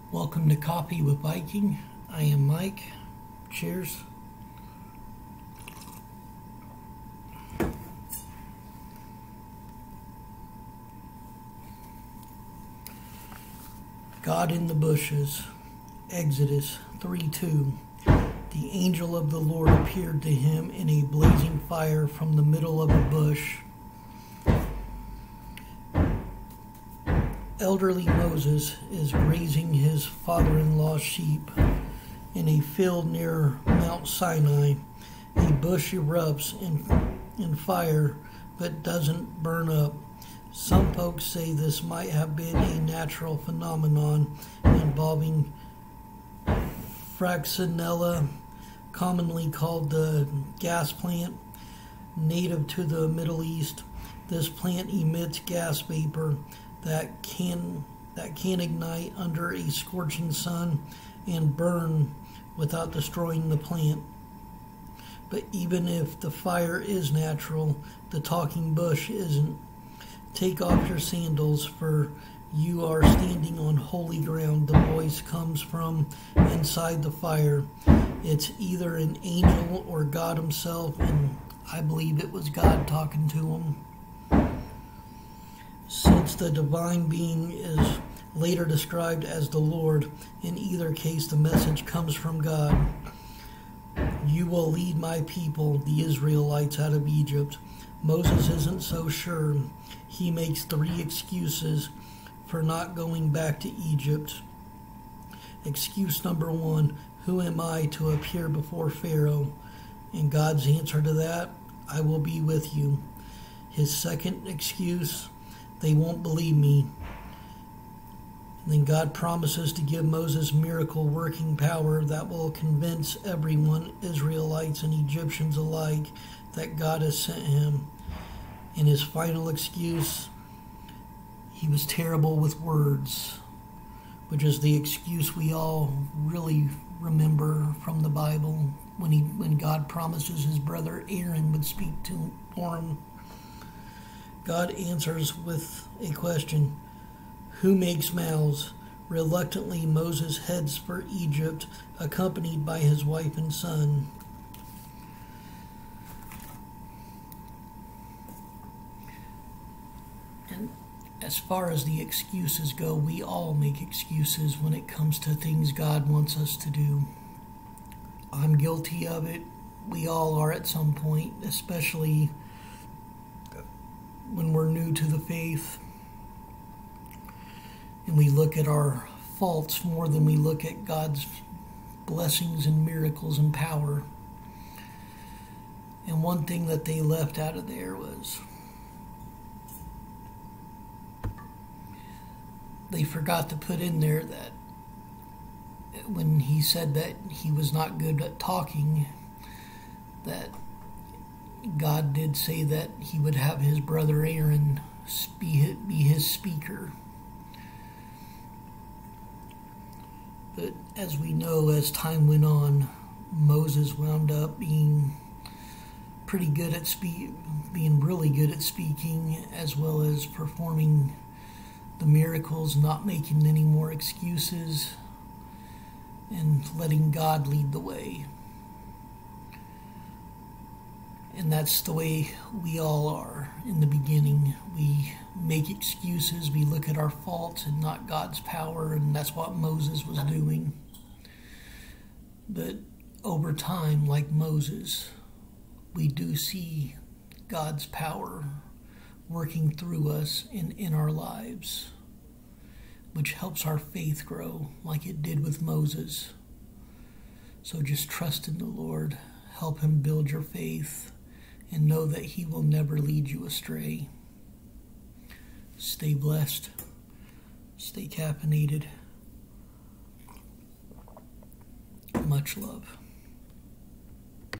Welcome to Coffee with Viking. I am Mike. Cheers. God in the bushes. Exodus 3:2. The angel of the Lord appeared to him in a blazing fire from the middle of a bush. Elderly Moses is grazing his father-in-law's sheep in a field near Mount Sinai. A bush erupts in fire but doesn't burn up. Some folks say this might have been a natural phenomenon involving Fraxinella, commonly called the gas plant. Native to the Middle East, this plant emits gas vapor that can ignite under a scorching sun and burn without destroying the plant. But even if the fire is natural, the talking bush isn't. Take off your sandals, for you are standing on holy ground. The voice comes from inside the fire. It's either an angel or God himself, and I believe it was God talking to him. Since the divine being is later described as the Lord, in either case the message comes from God. You will lead my people, the Israelites, out of Egypt. Moses isn't so sure. He makes 3 excuses for not going back to Egypt. Excuse number 1, who am I to appear before Pharaoh? And God's answer to that, I will be with you. His second excuse, they won't believe me. And then God promises to give Moses miracle working power that will convince everyone, Israelites and Egyptians alike, that God has sent him. And his final excuse, he was terrible with words, which is the excuse we all really remember from the Bible when God promises his brother Aaron would speak for him. God answers with a question, who makes mouths? Reluctantly, Moses heads for Egypt, accompanied by his wife and son. And as far as the excuses go, we all make excuses when it comes to things God wants us to do. I'm guilty of it. We all are at some point, especially when we're new to the faith and we look at our faults more than we look at God's blessings and miracles and power. And one thing that they left out of there was they forgot to put in there that when he said that he was not good at talking, that God did say that he would have his brother Aaron be his speaker. But as we know, as time went on, Moses wound up being pretty good at being really good at speaking, as well as performing the miracles, not making any more excuses, and letting God lead the way. And that's the way we all are in the beginning. We make excuses, we look at our faults and not God's power, and that's what Moses was doing. But over time, like Moses, we do see God's power working through us and in our lives, which helps our faith grow like it did with Moses. So just trust in the Lord, help him build your faith, and know that he will never lead you astray. Stay blessed. Stay caffeinated. Much love.